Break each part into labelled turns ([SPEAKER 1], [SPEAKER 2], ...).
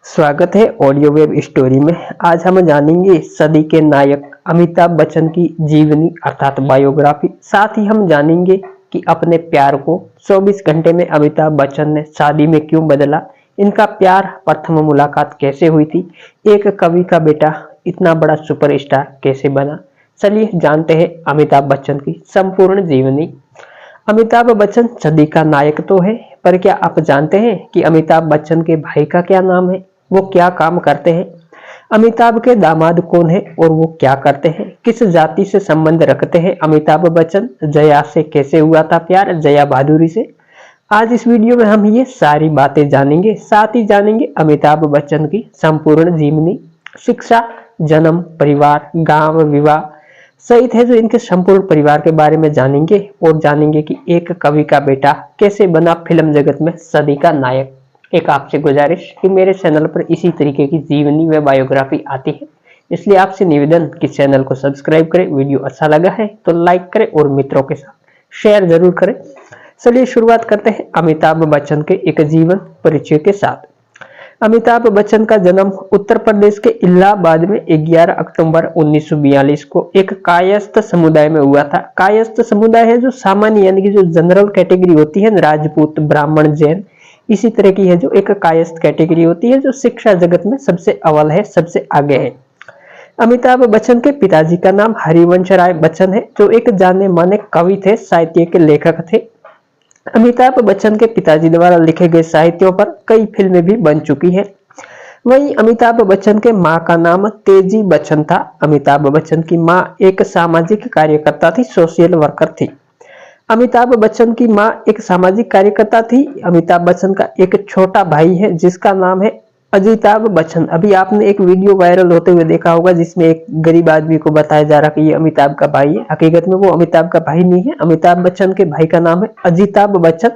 [SPEAKER 1] स्वागत है audio web story में। आज हम जानेंगे सदी के नायक अमिताभ बच्चन की जीवनी अर्थात बायोग्राफी। साथ ही हम जानेंगे कि अपने प्यार को 24 घंटे में अमिताभ बच्चन ने शादी में क्यों बदला, इनका प्यार प्रथम मुलाकात कैसे हुई थी, एक कवि का बेटा इतना बड़ा सुपरस्टार कैसे बना। चलिए जानते हैं अमिताभ बच्चन की संपूर्ण जीवनी। अमिताभ बच्चन सदी का नायक तो है, पर क्या आप जानते हैं कि अमिताभ बच्चन के भाई का क्या नाम है, वो क्या काम करते हैं? अमिताभ के दामाद कौन है और वो क्या करते हैं? किस जाति से संबंध रखते हैं अमिताभ बच्चन? जया से कैसे हुआ था प्यार, जया भादुरी से? आज इस वीडियो में हम ये सारी बातें जानेंगे। साथ ही जानेंगे अमिताभ बच्चन की संपूर्ण जीवनी, शिक्षा, जन्म, परिवार, गांव, विवाह सहित है जो इनके संपूर्ण परिवार के बारे में जानेंगे। और जानेंगे कि एक कवि का बेटा कैसे बना फिल्म जगत में सदी का नायक। एक आपसे गुजारिश कि मेरे चैनल पर इसी तरीके की जीवनी व बायोग्राफी आती है, इसलिए आपसे निवेदन कि चैनल को सब्सक्राइब करें। वीडियो अच्छा लगा है तो लाइक करें और मित्रों के साथ शेयर जरूर करें। चलिए शुरुआत करते हैं अमिताभ बच्चन के एक जीवन परिचय के साथ। अमिताभ बच्चन का जन्म उत्तर प्रदेश के इलाहाबाद में 11 अक्टूबर 1942 को एक कायस्थ समुदाय में हुआ था। कायस्थ समुदाय है जो सामान्य यानी कि जो जनरल कैटेगरी होती है, राजपूत, ब्राह्मण, जैन, इसी तरह की है जो एक कायस्थ कैटेगरी होती है जो शिक्षा जगत में सबसे अव्वल है, सबसे आगे है। अमिताभ बच्चन के पिताजी का नाम हरिवंश राय बच्चन है जो एक जाने माने कवि थे, साहित्य के लेखक थे। अमिताभ बच्चन के पिताजी द्वारा लिखे गए साहित्यों पर कई फिल्में भी बन चुकी हैं। वहीं अमिताभ बच्चन के मां का नाम तेजी बच्चन था। अमिताभ बच्चन की मां एक सामाजिक कार्यकर्ता थी, सोशल वर्कर थी। अमिताभ बच्चन की मां एक सामाजिक कार्यकर्ता थी। अमिताभ बच्चन का एक छोटा भाई है जिसका नाम है अजिताभ बच्चन। अभी आपने एक वीडियो वायरल होते हुए देखा होगा जिसमें एक गरीब आदमी को बताया जा रहा कि ये अमिताभ का भाई है। हकीकत में वो अमिताभ का भाई नहीं है। अमिताभ बच्चन के भाई का नाम है अजिताभ बच्चन।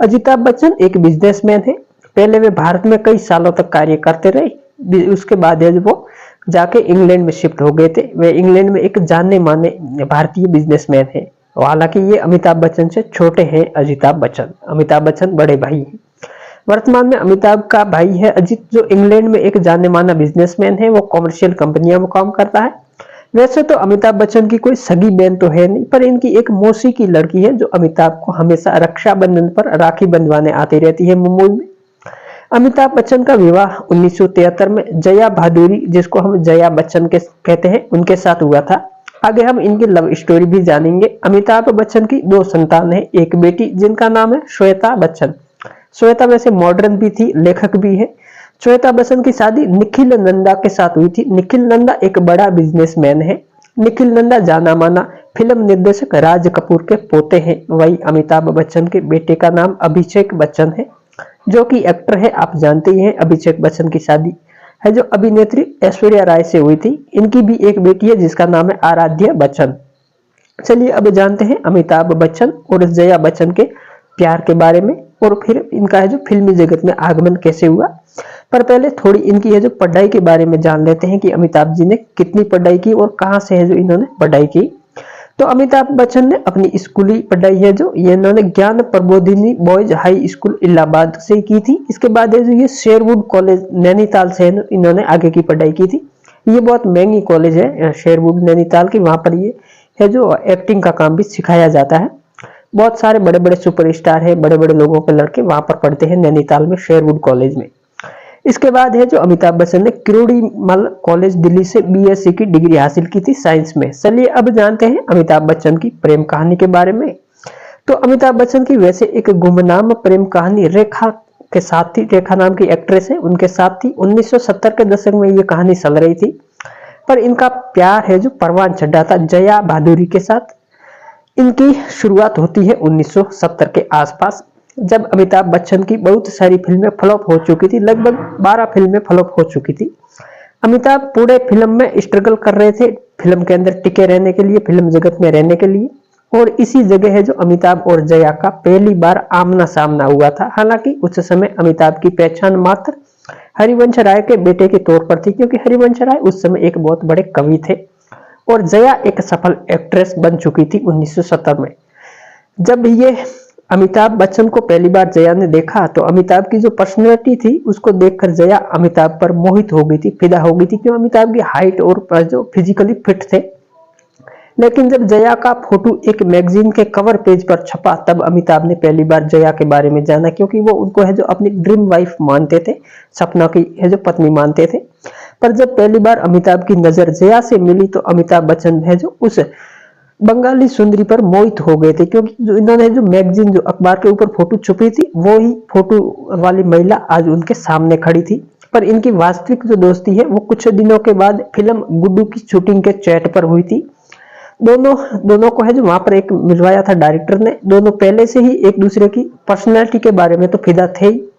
[SPEAKER 1] अजिताभ बच्चन एक बिजनेसमैन है। पहले वे भारत में कई सालों तक कार्य करते रहे, उसके बाद वो जाके इंग्लैंड में शिफ्ट हो गए थे। वे इंग्लैंड में एक जाने माने भारतीय बिजनेसमैन है। हालांकि ये अमिताभ बच्चन से छोटे हैं अजिताभ बच्चन। अमिताभ बच्चन बड़े भाई हैं। वर्तमान में अमिताभ का भाई है अजित जो इंग्लैंड में एक जाने माना बिजनेसमैन है। वो कॉमर्शियल कंपनियों में काम करता है। वैसे तो अमिताभ बच्चन की कोई सगी बहन तो है नहीं, पर इनकी एक मौसी की लड़की है जो अमिताभ को हमेशा रक्षाबंधन पर राखी बंधवाने आती रहती है मुंबई में। अमिताभ बच्चन का विवाह 1973 में जया भादुरी, जिसको हम जया बच्चन के कहते हैं, उनके साथ हुआ था। आगे हम इनकी लव स्टोरी भी जानेंगे। अमिताभ बच्चन की 2 संतान है, एक बेटी जिनका नाम है श्वेता बच्चन। श्वेता वैसे मॉडर्न भी थी, लेखक भी है। श्वेता बच्चन की शादी निखिल नंदा के साथ हुई थी। निखिल नंदा एक बड़ा बिजनेसमैन है। निखिल नंदा जाना माना फिल्म निर्देशक राज कपूर के पोते हैं। वही अमिताभ बच्चन के बेटे का नाम अभिषेक बच्चन है जो कि एक्टर है, आप जानते ही हैं। अभिषेक बच्चन की शादी है जो अभिनेत्री ऐश्वर्या राय से हुई थी। इनकी भी एक बेटी है जिसका नाम है आराध्या बच्चन। चलिए अब जानते हैं अमिताभ बच्चन और जया बच्चन के प्यार के बारे में और फिर इनका है जो फिल्मी जगत में आगमन कैसे हुआ। पर पहले थोड़ी इनकी है जो पढ़ाई के बारे में जान लेते हैं कि अमिताभ जी ने कितनी पढ़ाई की और कहां से है जो इन्होंने पढ़ाई की। तो अमिताभ बच्चन ने अपनी स्कूली पढ़ाई है जो ये इन्होंने ज्ञान Prabodhini boys high school Allahabad से की थी। इसके बाद है जो ये शेरवुड कॉलेज नैनीताल से इन्होंने आगे की पढ़ाई की थी। ये बहुत महंगी कॉलेज है शेरवुड नैनीताल की। वहां पर ये है जो एक्टिंग का काम भी सिखाया जाता है। बहुत सारे बड़े बड़े सुपरस्टार है, बड़े बड़े लोगों के लड़के वहां पर पढ़ते हैं नैनीताल में शेरवुड कॉलेज में। इसके बाद है जो अमिताभ बच्चन ने किरोड़ीमल कॉलेज दिल्ली से बीएससी की डिग्री हासिल की थी साइंस में। चलिए अब जानते हैं अमिताभ बच्चन की प्रेम कहानी के बारे में। तो अमिताभ बच्चन की वैसे एक गुमनाम प्रेम कहानी रेखा के साथ थी। रेखा नाम की एक्ट्रेस है, उनके साथ थी। 1970 के दशक में ये कहानी चल रही थी। पर इनका प्यार है जो परवान चढ़ा था जया भादुरी के साथ। इनकी शुरुआत होती है 1970 के आसपास, जब अमिताभ बच्चन की बहुत सारी फिल्में फ्लॉप हो चुकी थी। लगभग 12 फिल्में फ्लॉप हो चुकी थी। अमिताभ पूरे फिल्म में स्ट्रगल कर रहे थे फिल्म के अंदर टिके रहने के लिए, फिल्म जगत में रहने के लिए। और इसी जगह है जो अमिताभ और जया का पहली बार आमना सामना हुआ था। हालांकि उस समय अमिताभ की पहचान मात्र हरिवंश राय के बेटे के तौर पर थी, क्योंकि हरिवंश राय उस समय एक बहुत बड़े कवि थे और जया एक सफल एक्ट्रेस बन चुकी थी 1970 में। जब ये अमिताभ बच्चन को पहली बार जया ने देखा तो अमिताभ की जो पर्सनैलिटी थी उसको देखकर जया अमिताभ पर मोहित हो गई थी, फिदा हो गई थी, क्यों अमिताभ की हाइट और जो फिजिकली फिट थे। लेकिन जब जया का फोटो एक मैगजीन के कवर पेज पर छपा तब अमिताभ ने पहली बार जया के बारे में जाना, क्योंकि वो उनको है जो अपनी ड्रीम वाइफ मानते थे, सपना की है जो पत्नी मानते थे। पर जब पहली बार अमिताभ की नजर जया से मिली तो अमिताभ बच्चन है जो उस बंगाली सुंदरी पर मोहित हो गए थे, क्योंकि जो इन्होंने जो मैगजीन जो अखबार के ऊपर फोटो छुपी थी वो ही फोटो वाली महिला आज उनके सामने खड़ी थी। पर इनकी वास्तविक जो दोस्ती है वो कुछ दिनों के बाद फिल्म गुड्डू की शूटिंग के सेट पर हुई थी। दोनों को है जो वहां पर एक मिलवाया था डायरेक्टर ने। दोनों पहले से ही एक दूसरे की पर्सनैलिटी के बारे में तो फिदा थे ही,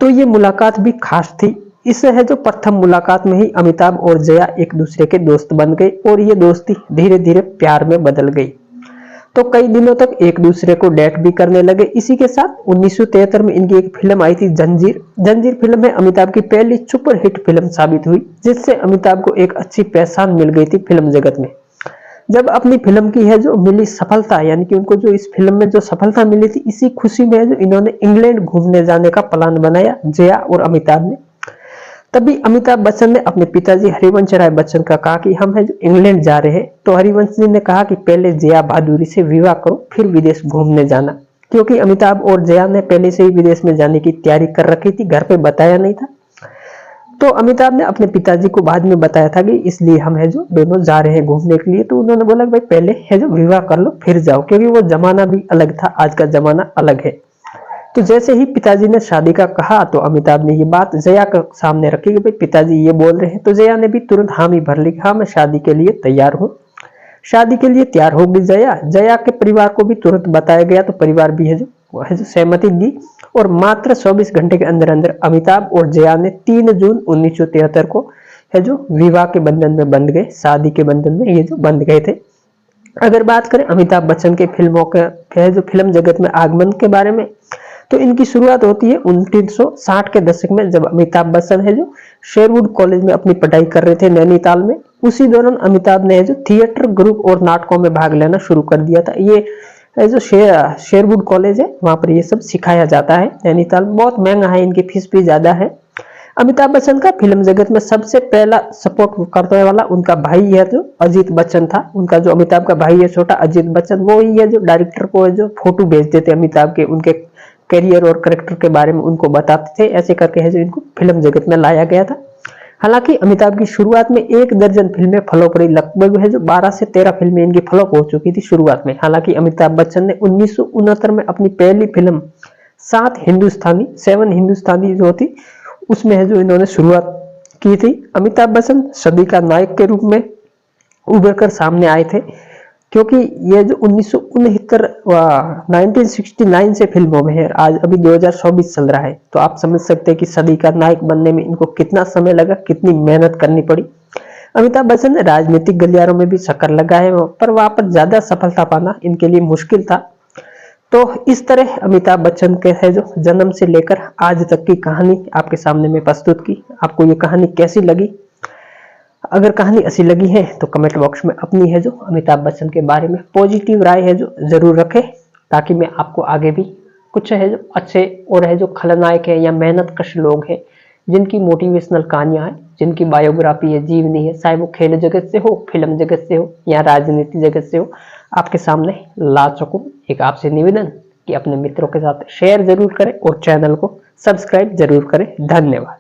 [SPEAKER 1] तो ये मुलाकात भी खास थी। इससे है जो प्रथम मुलाकात में ही अमिताभ और जया एक दूसरे के दोस्त बन गए और ये दोस्ती धीरे धीरे प्यार में बदल गई। तो कई दिनों तक एक दूसरे को डेट भी करने लगे। इसी के साथ 1973 में इनकी एक फिल्म आई थी जंजीर। जंजीर फिल्म में अमिताभ की पहली सुपर हिट फिल्म साबित हुई, जिससे अमिताभ को एक अच्छी पहचान मिल गई थी फिल्म जगत में। जब अपनी फिल्म की है जो मिली सफलता, यानी कि उनको जो इस फिल्म में जो सफलता मिली थी, इसी खुशी में है जो इन्होंने इंग्लैंड घूमने जाने का प्लान बनाया जया और अमिताभ ने। तभी अमिताभ बच्चन ने अपने पिताजी हरिवंश राय बच्चन का कहा कि हम है जो इंग्लैंड जा रहे हैं। तो हरिवंश जी ने कहा कि पहले जया बहादुरी से विवाह करो फिर विदेश घूमने जाना, क्योंकि अमिताभ और जया ने पहले से ही विदेश में जाने की तैयारी कर रखी थी, घर पे बताया नहीं था। तो अमिताभ ने अपने पिताजी को बाद में बताया था कि इसलिए हम है जो दोनों जा रहे हैं घूमने के लिए। तो उन्होंने बोला भाई पहले है जो विवाह कर लो फिर जाओ, क्योंकि वो जमाना भी अलग था, आज का जमाना अलग है। तो जैसे ही पिताजी ने शादी का कहा तो अमिताभ ने ये बात जया के सामने रखी कि भाई पिताजी ये बोल रहे हैं। तो जया ने भी तुरंत हामी भर ली, हाँ मैं शादी के लिए तैयार हूँ। शादी के लिए तैयार हो गई जया। जया के परिवार को भी तुरंत बताया गया, तो परिवार भी है जो सहमति दी और मात्र 24 घंटे के अंदर अंदर अमिताभ और जया ने 3 जून 1973 को है जो विवाह के बंधन में बंध गए, शादी के बंधन में ये जो बंध गए थे। अगर बात करें अमिताभ बच्चन के फिल्मों के जो फिल्म जगत में आगमन के बारे में, तो इनकी शुरुआत होती है 1960 के दशक में, जब अमिताभ बच्चन है जो शेरवुड कॉलेज में अपनी पढ़ाई कर रहे थे नैनीताल में। उसी दौरान अमिताभ ने जो थिएटर ग्रुप और नाटकों में भाग लेना शुरू कर दिया था। ये जो शेरवुड कॉलेज है वहां पर ये सब सिखाया जाता है। नैनीताल बहुत महंगा है, इनकी फीस भी ज्यादा है। अमिताभ बच्चन का फिल्म जगत में सबसे पहला सपोर्ट करने वाला उनका भाई है जो अजीत बच्चन था। उनका जो अमिताभ का भाई है छोटा अजीत बच्चन, वो ही है जो डायरेक्टर को जो फोटो भेजते थे अमिताभ के, उनके करियर और करेक्टर के बारे में उनको बताते थे। ऐसे करके है जो इनको फिल्म जगत में लाया गया था। हालांकि अमिताभ की शुरुआत में 1 दर्जन फिल्में फ्लॉप रही, लगभग है जो 12 से 13 फिल्में इनकी फ्लॉप हो चुकी थी शुरुआत में। हालांकि अमिताभ बच्चन ने 1969 में अपनी पहली फिल्म 7 हिंदुस्तानी जो थी उसमें है जो इन्होंने शुरुआत की थी। अमिताभ बच्चन सदी का नायक के रूप में उभर कर सामने आए थे, क्योंकि ये जो 1969 से फिल्मों में है, आज अभी 2024 चल रहा है, तो आप समझ सकते हैं कि सदी का नायक बनने में इनको कितना समय लगा, कितनी मेहनत करनी पड़ी। अमिताभ बच्चन ने राजनीतिक गलियारों में भी चक्कर लगाए, पर वहां पर ज्यादा सफलता पाना इनके लिए मुश्किल था। तो इस तरह अमिताभ बच्चन के है जो जन्म से लेकर आज तक की कहानी आपके सामने में प्रस्तुत की। आपको ये कहानी कैसी लगी? अगर कहानी अच्छी लगी है तो कमेंट बॉक्स में अपनी है जो अमिताभ बच्चन के बारे में पॉजिटिव राय है जो जरूर रखें, ताकि मैं आपको आगे भी कुछ है जो अच्छे और है जो खलनायक है या मेहनत कश लोग हैं, जिनकी मोटिवेशनल कहानियां हैं, जिनकी बायोग्राफी है, जीवनी है, चाहे वो खेल जगत से हो, फिल्म जगत से हो या राजनीति जगत से हो, आपके सामने ला सकूं। एक आपसे निवेदन कि अपने मित्रों के साथ शेयर जरूर करें और चैनल को सब्सक्राइब जरूर करें। धन्यवाद।